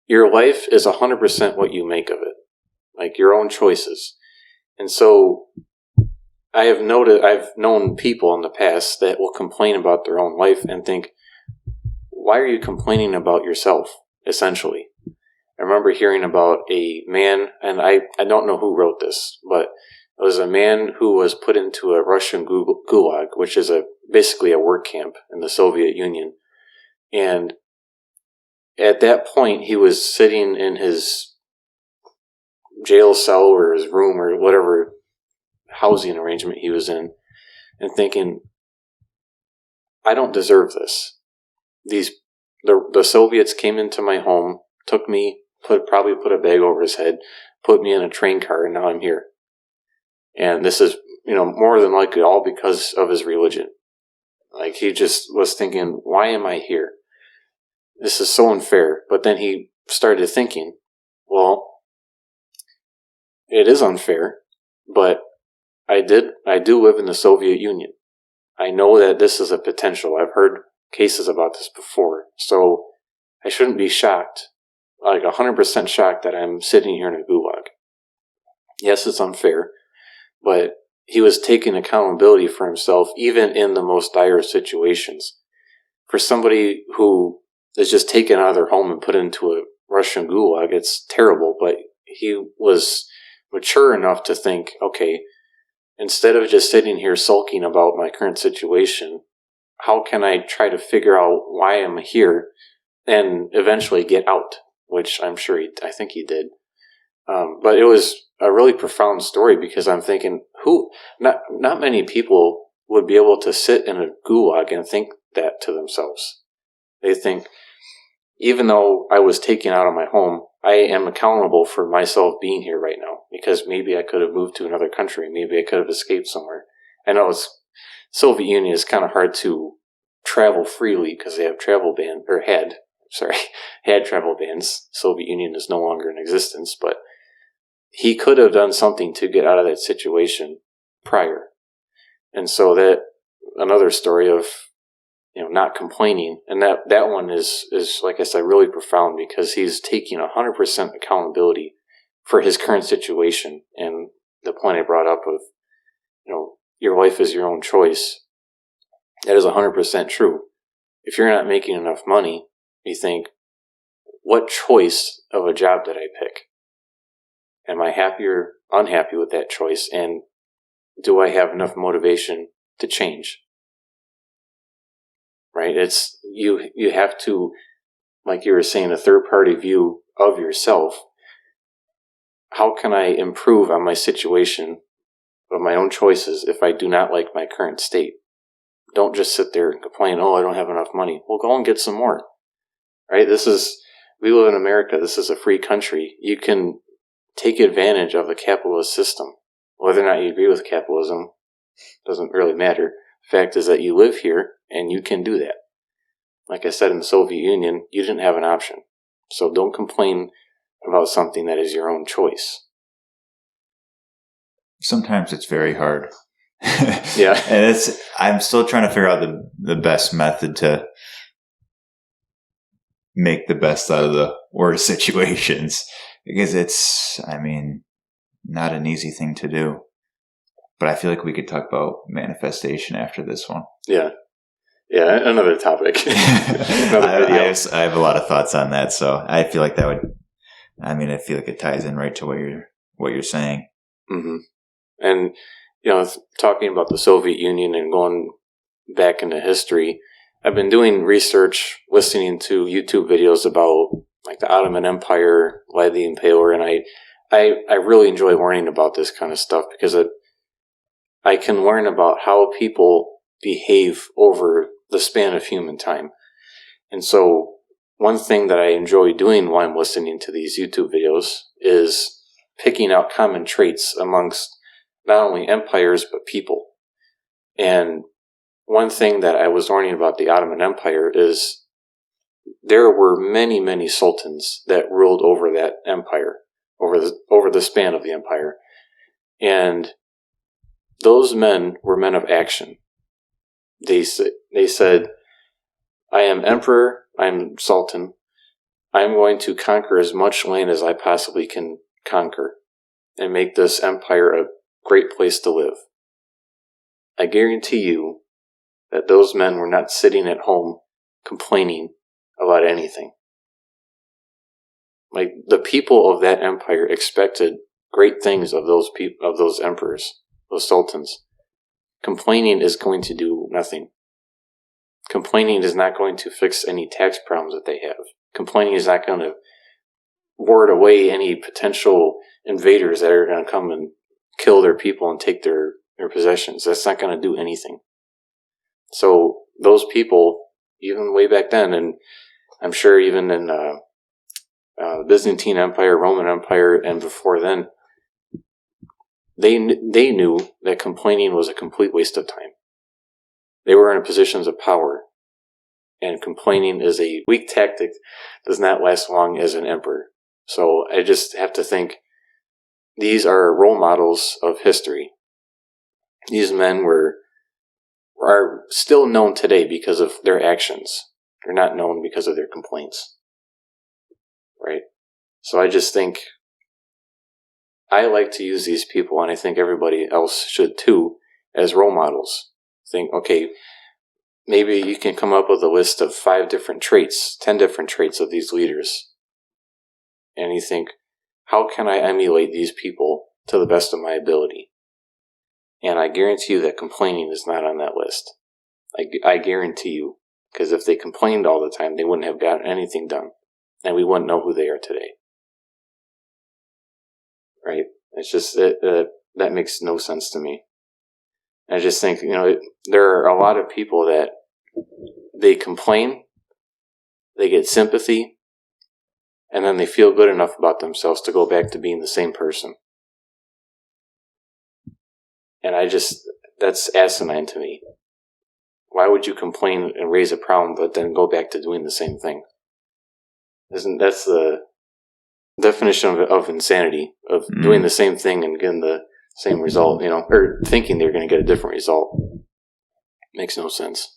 your life is 100% what you make of it, like your own choices. And so I've known people in the past that will complain about their own life and think, why are you complaining about yourself, essentially? I remember hearing about a man, and I don't know who wrote this, but it was a man who was put into a Russian gulag, which is basically a work camp in the Soviet Union. And at that point, he was sitting in his jail cell or his room or whatever housing arrangement he was in and thinking, I don't deserve this. The Soviets came into my home, took me, probably put a bag over his head, put me in a train car, and now I'm here. And this is, more than likely all because of his religion. Like, he just was thinking, why am I here? This is so unfair. But then he started thinking, well, it is unfair, but I do live in the Soviet Union. I know that this is a potential. I've heard cases about this before. So I shouldn't be shocked, like 100% shocked, that I'm sitting here in a gulag. Yes, it's unfair, but he was taking accountability for himself even in the most dire situations. For somebody who is just taken out of their home and put into a Russian gulag, it's terrible, but he was mature enough to think, okay, instead of just sitting here sulking about my current situation, how can I try to figure out why I'm here and eventually get out? Which I'm sure I think he did. But it was a really profound story because I'm thinking, not many people would be able to sit in a gulag and think that to themselves. They think, even though I was taken out of my home, I am accountable for myself being here right now because maybe I could have moved to another country. Maybe I could have escaped somewhere. I know Soviet Union is kind of hard to travel freely because they have travel ban, or had travel bans. Soviet Union is no longer in existence, but he could have done something to get out of that situation prior. And so that another story of, not complaining. And that one is, like I said, really profound because he's taking 100% accountability for his current situation. And the point I brought up of, your life is your own choice. That is 100% true. If you're not making enough money, you think, what choice of a job did I pick? Am I happy or unhappy with that choice? And do I have enough motivation to change? Right? It's you have to, like you were saying, a third-party view of yourself. How can I improve on my situation of my own choices if I do not like my current state? Don't just sit there and complain, I don't have enough money. Well, go and get some more. Right? We live in America. This is a free country. You can take advantage of the capitalist system. Whether or not you agree with capitalism doesn't really matter. The fact is that you live here and you can do that. Like I said, in the Soviet Union, you didn't have an option. So don't complain about something that is your own choice. Sometimes it's very hard. Yeah. And I'm still trying to figure out the best method to make the best out of the worst situations. Because it's, not an easy thing to do. But I feel like we could talk about manifestation after this one. Yeah. Yeah, another topic. Another video. I have a lot of thoughts on that, so I feel like I feel like it ties in right to what you're saying. Mm-hmm. And, talking about the Soviet Union and going back into history, I've been doing research, listening to YouTube videos about like the Ottoman Empire, Vlad the Impaler, and I really enjoy learning about this kind of stuff because I can learn about how people behave over the span of human time. And so one thing that I enjoy doing while I'm listening to these YouTube videos is picking out common traits amongst not only empires, but people. And one thing that I was learning about the Ottoman Empire is there were many, many sultans that ruled over that empire, over the span of the empire. And those men were men of action. They said, I am emperor, I'm sultan, I'm going to conquer as much land as I possibly can conquer and make this empire a great place to live. I guarantee you that those men were not sitting at home complaining about anything. Like, the people of that empire expected great things of those people, of those emperors, those sultans. Complaining is going to do nothing. Complaining is not going to fix any tax problems that they have. Complaining is not going to ward away any potential invaders that are going to come and kill their people and take their possessions. That's not going to do anything. So those people, even way back then, and I'm sure even in the Byzantine Empire, Roman Empire, and before then, they knew that complaining was a complete waste of time. They were in positions of power, and complaining is a weak tactic, does not last long as an emperor. So I just have to think, these are role models of history. These men are still known today because of their actions. They're not known because of their complaints. Right? So I just think, I like to use these people, and I think everybody else should too, as role models. Think, okay, maybe you can come up with a list of 5 different traits, 10 different traits of these leaders. And you think, how can I emulate these people to the best of my ability? And I guarantee you that complaining is not on that list. I guarantee you. Because if they complained all the time, they wouldn't have gotten anything done. And we wouldn't know who they are today. Right? It's just, that makes no sense to me. I just think, there are a lot of people that they complain, they get sympathy, and then they feel good enough about themselves to go back to being the same person. And that's asinine to me. Why would you complain and raise a problem, but then go back to doing the same thing? That's the definition of insanity, of doing the same thing and getting the same result, or thinking they're going to get a different result. Makes no sense.